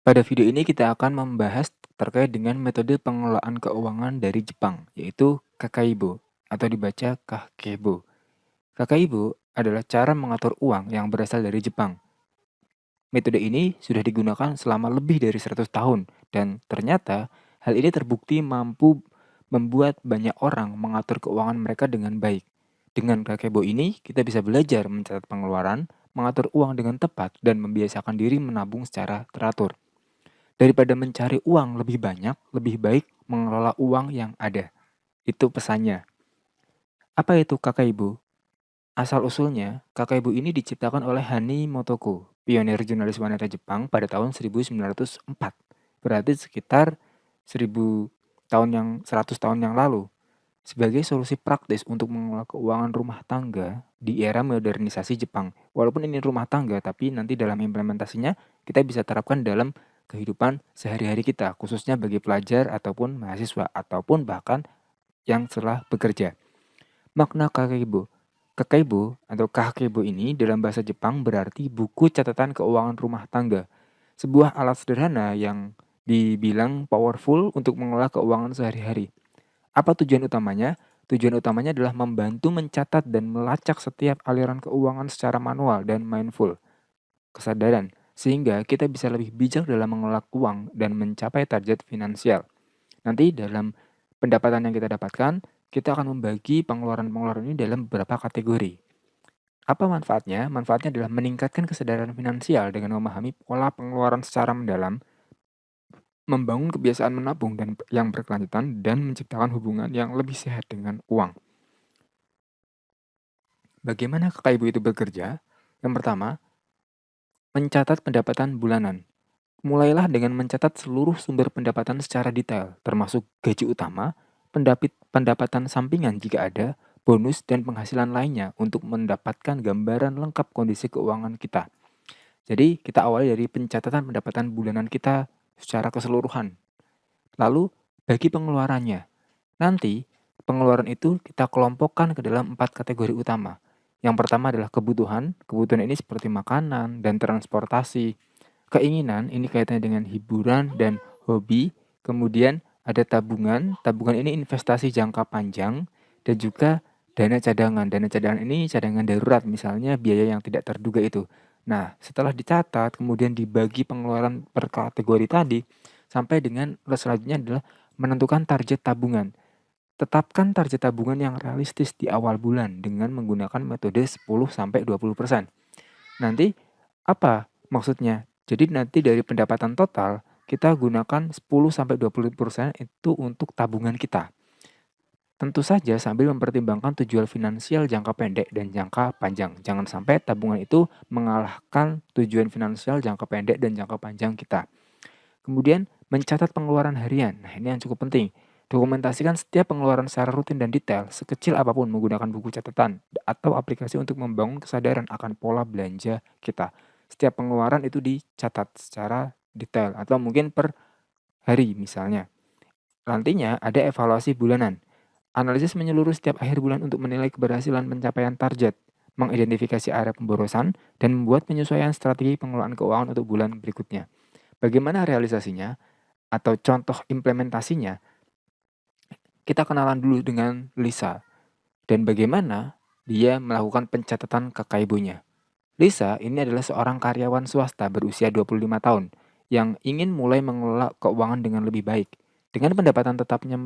Pada video ini kita akan membahas terkait dengan metode pengelolaan keuangan dari Jepang, yaitu Kakeibo atau dibaca Kakeibo. Kakeibo adalah cara mengatur uang yang berasal dari Jepang. Metode ini sudah digunakan selama lebih dari 100 tahun dan ternyata hal ini terbukti mampu membuat banyak orang mengatur keuangan mereka dengan baik. Dengan Kakeibo ini, kita bisa belajar mencatat pengeluaran, mengatur uang dengan tepat, dan membiasakan diri menabung secara teratur. Daripada mencari uang lebih banyak, lebih baik mengelola uang yang ada. Itu pesannya. Apa itu Kakeibo? Asal-usulnya, Kakeibo ini diciptakan oleh Hani Motoko, pionir jurnalis wanita Jepang pada tahun 1904. Berarti sekitar 100 tahun yang lalu. Sebagai solusi praktis untuk mengelola keuangan rumah tangga di era modernisasi Jepang. Walaupun ini rumah tangga, tapi nanti dalam implementasinya kita bisa terapkan dalam kehidupan sehari-hari kita, khususnya bagi pelajar ataupun mahasiswa, ataupun bahkan yang telah bekerja. Makna Kakeibo. Kakeibo atau Kakeibo ini dalam bahasa Jepang berarti buku catatan keuangan rumah tangga. Sebuah alat sederhana yang dibilang powerful untuk mengelola keuangan sehari-hari. Apa tujuan utamanya? Tujuan utamanya adalah membantu mencatat dan melacak setiap aliran keuangan secara manual dan mindful, kesadaran, sehingga kita bisa lebih bijak dalam mengelola uang dan mencapai target finansial. Nanti dalam pendapatan yang kita dapatkan, kita akan membagi pengeluaran-pengeluaran ini dalam beberapa kategori. Apa manfaatnya? Manfaatnya adalah meningkatkan kesadaran finansial dengan memahami pola pengeluaran secara mendalam, membangun kebiasaan menabung dan yang berkelanjutan, dan menciptakan hubungan yang lebih sehat dengan uang. Bagaimana kakak ibu itu bekerja? Yang pertama, mencatat pendapatan bulanan. Mulailah dengan mencatat seluruh sumber pendapatan secara detail, termasuk gaji utama, pendapatan sampingan jika ada, bonus, dan penghasilan lainnya untuk mendapatkan gambaran lengkap kondisi keuangan kita. Jadi, kita awali dari pencatatan pendapatan bulanan kita secara keseluruhan. Lalu, bagi pengeluarannya. Nanti, pengeluaran itu kita kelompokkan ke dalam 4 kategori utama. Yang pertama adalah kebutuhan. Kebutuhan ini seperti makanan dan transportasi. Keinginan ini kaitannya dengan hiburan dan hobi. Kemudian ada tabungan. Tabungan ini investasi jangka panjang. Dan juga dana cadangan. Dana cadangan ini cadangan darurat, misalnya biaya yang tidak terduga itu. Nah, setelah dicatat, kemudian dibagi pengeluaran per kategori tadi, sampai dengan selanjutnya adalah menentukan target tabungan. Tetapkan target tabungan yang realistis di awal bulan dengan menggunakan metode 10-20%. Nanti apa maksudnya? Jadi nanti dari pendapatan total kita gunakan 10-20% itu untuk tabungan kita. Tentu saja sambil mempertimbangkan tujuan finansial jangka pendek dan jangka panjang. Jangan sampai tabungan itu mengalahkan tujuan finansial jangka pendek dan jangka panjang kita. Kemudian mencatat pengeluaran harian. Nah, ini yang cukup penting. Dokumentasikan setiap pengeluaran secara rutin dan detail, sekecil apapun menggunakan buku catatan atau aplikasi untuk membangun kesadaran akan pola belanja kita. Setiap pengeluaran itu dicatat secara detail atau mungkin per hari misalnya. Nantinya ada evaluasi bulanan. Analisis menyeluruh setiap akhir bulan untuk menilai keberhasilan pencapaian target, mengidentifikasi area pemborosan, dan membuat penyesuaian strategi pengelolaan keuangan untuk bulan berikutnya. Bagaimana realisasinya atau contoh implementasinya? Kita kenalan dulu dengan Lisa dan bagaimana dia melakukan pencatatan Kakaibonya. Lisa ini adalah seorang karyawan swasta berusia 25 tahun yang ingin mulai mengelola keuangan dengan lebih baik. Dengan pendapatan tetapnya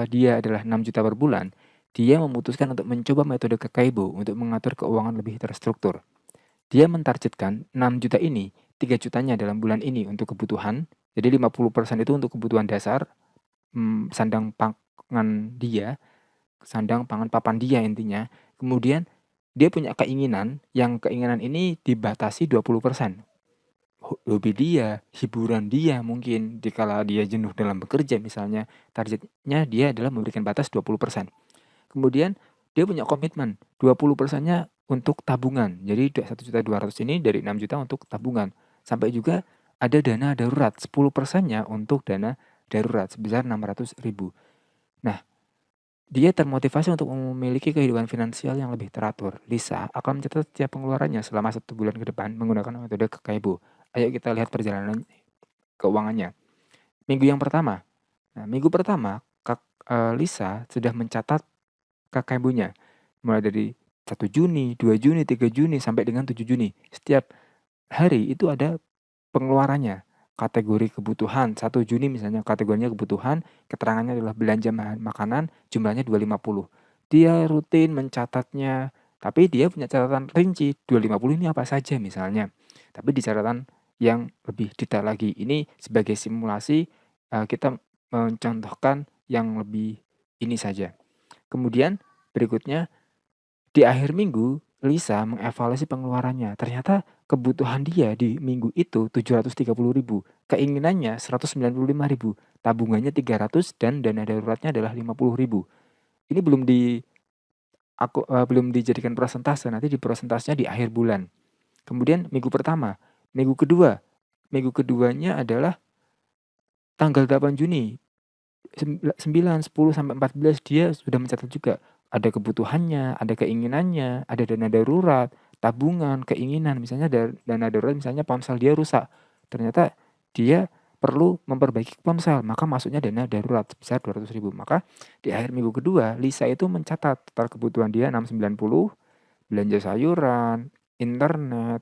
dia adalah 6 juta per bulan, dia memutuskan untuk mencoba metode Kakaibo untuk mengatur keuangan lebih terstruktur. Dia mentargetkan 6 juta ini, 3 jutanya dalam bulan ini untuk kebutuhan, jadi 50% itu untuk kebutuhan dasar, sandang pangan dia, sandang pangan papan dia intinya. Kemudian dia punya keinginan, yang keinginan ini dibatasi 20%. Hobi dia, hiburan dia mungkin dikala dia jenuh dalam bekerja misalnya, targetnya dia adalah memberikan batas 20%. Kemudian dia punya komitmen 20%-nya untuk tabungan. Jadi 1.200.000 ini dari 6 juta untuk tabungan. Sampai juga ada dana darurat, 10%-nya untuk dana darurat sebesar 600.000. Nah, dia termotivasi untuk memiliki kehidupan finansial yang lebih teratur. Lisa akan mencatat setiap pengeluarannya selama 1 bulan ke depan menggunakan metode Kakeibo. Ayo kita lihat perjalanan keuangannya. Minggu yang pertama. Nah, minggu pertama Lisa sudah mencatat KKBU-nya. Mulai dari 1 Juni, 2 Juni, 3 Juni, sampai dengan 7 Juni. Setiap hari itu ada pengeluarannya. Kategori kebutuhan, 1 Juni misalnya kategorinya kebutuhan, keterangannya adalah belanja makanan, jumlahnya 250. Dia rutin mencatatnya, tapi dia punya catatan rinci, 250 ini apa saja misalnya. Tapi di catatan yang lebih detail lagi. Ini sebagai simulasi, kita mencontohkan yang lebih ini saja. Kemudian berikutnya di akhir minggu, Lisa mengevaluasi pengeluarannya. Ternyata kebutuhan dia di minggu itu 730.000, keinginannya 195.000, tabungannya 300 dan dana daruratnya adalah 50.000. Ini belum dijadikan persentase, nanti di persentasenya di akhir bulan. Kemudian minggu pertama, minggu kedua. Minggu keduanya adalah tanggal 8 Juni. 9, 10, sampai 14 dia sudah mencatat juga. Ada kebutuhannya, ada keinginannya, ada dana darurat, tabungan, keinginan. Misalnya dana darurat, misalnya ponsel dia rusak. Ternyata dia perlu memperbaiki ponsel, maka masuknya dana darurat sebesar 200.000. Maka di akhir minggu kedua, Lisa itu mencatat total kebutuhan dia 690, belanja sayuran, internet,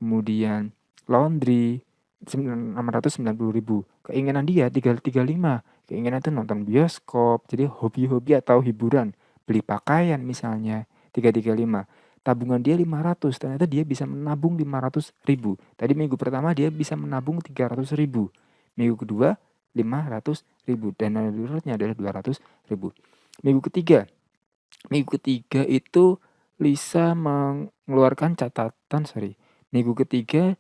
kemudian laundry, 690.000. Keinginan dia 335. Keinginan itu nonton bioskop, jadi hobi-hobi atau hiburan, beli pakaian misalnya, 335. Tabungan dia 500, ternyata dia bisa menabung 500.000. Tadi minggu pertama dia bisa menabung 300.000. Minggu kedua 500.000, dana daruratnya adalah 200.000. Minggu ketiga itu Lisa mengeluarkan minggu ketiga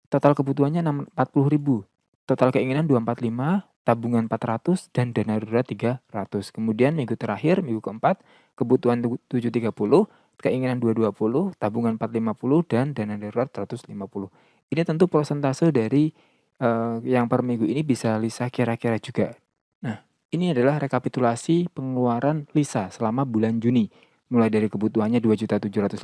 total kebutuhannya 40.000, total keinginan 245, tabungan 400, dan dana darurat 300. Kemudian minggu terakhir, minggu keempat, kebutuhan 730, keinginan 220, tabungan 450, dan dana darurat 150. Ini tentu persentase dari yang per minggu ini bisa Lisa kira-kira juga. Nah, ini adalah rekapitulasi pengeluaran Lisa selama bulan Juni. Mulai dari kebutuhannya 2.750.000,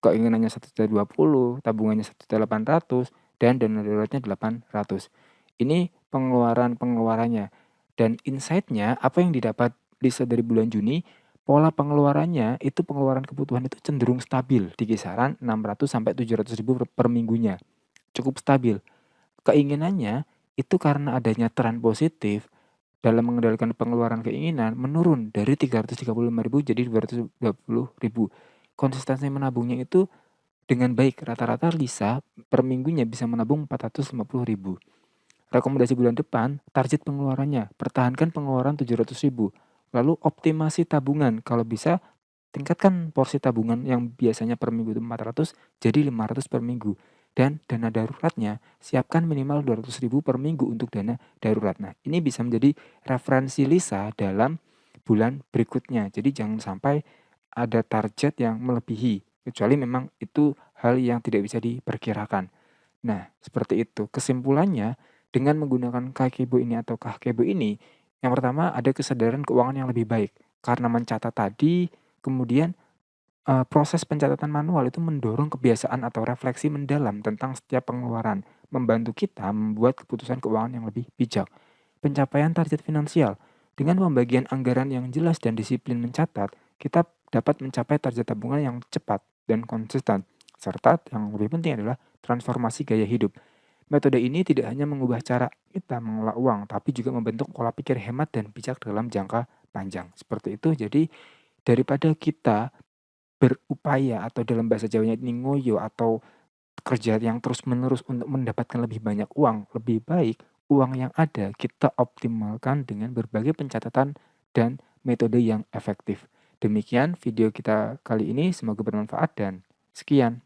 keinginannya 1.020.000, tabungannya 1.800.000, dan dana daruratnya 800. Ini pengeluarannya. Dan insight-nya, apa yang didapat Lisa dari bulan Juni, pola pengeluarannya itu pengeluaran kebutuhan itu cenderung stabil di kisaran 600 sampai 700.000 per minggunya. Cukup stabil. Keinginannya itu karena adanya tren positif dalam mengendalikan pengeluaran keinginan menurun dari 335.000 jadi 220.000. Konsistensi menabungnya itu dengan baik. Rata-rata Lisa per minggunya bisa menabung 450.000. Rekomendasi bulan depan, target pengeluarannya, pertahankan pengeluaran 700.000. Lalu optimasi tabungan, kalau bisa tingkatkan porsi tabungan yang biasanya per minggu itu 400 jadi 500 per minggu. Dan dana daruratnya, siapkan minimal 200.000 per minggu untuk dana darurat. Nah, ini bisa menjadi referensi Lisa dalam bulan berikutnya. Jadi jangan sampai ada target yang melebihi, kecuali memang itu hal yang tidak bisa diperkirakan. Nah, seperti itu. Kesimpulannya, dengan menggunakan KKBU ini atau KKBU ini, yang pertama ada kesadaran keuangan yang lebih baik. Karena mencatat tadi, kemudian proses pencatatan manual itu mendorong kebiasaan atau refleksi mendalam tentang setiap pengeluaran, membantu kita membuat keputusan keuangan yang lebih bijak. Pencapaian target finansial, dengan pembagian anggaran yang jelas dan disiplin mencatat, kita dapat mencapai target tabungan yang cepat dan konsisten. Serta yang lebih penting adalah transformasi gaya hidup. Metode ini tidak hanya mengubah cara kita mengelola uang, tapi juga membentuk pola pikir hemat dan bijak dalam jangka panjang. Seperti itu, jadi daripada kita berupaya atau dalam bahasa Jawanya ini ngoyo atau kerja yang terus-menerus untuk mendapatkan lebih banyak uang, lebih baik uang yang ada kita optimalkan dengan berbagai pencatatan dan metode yang efektif. Demikian video kita kali ini, semoga bermanfaat dan sekian.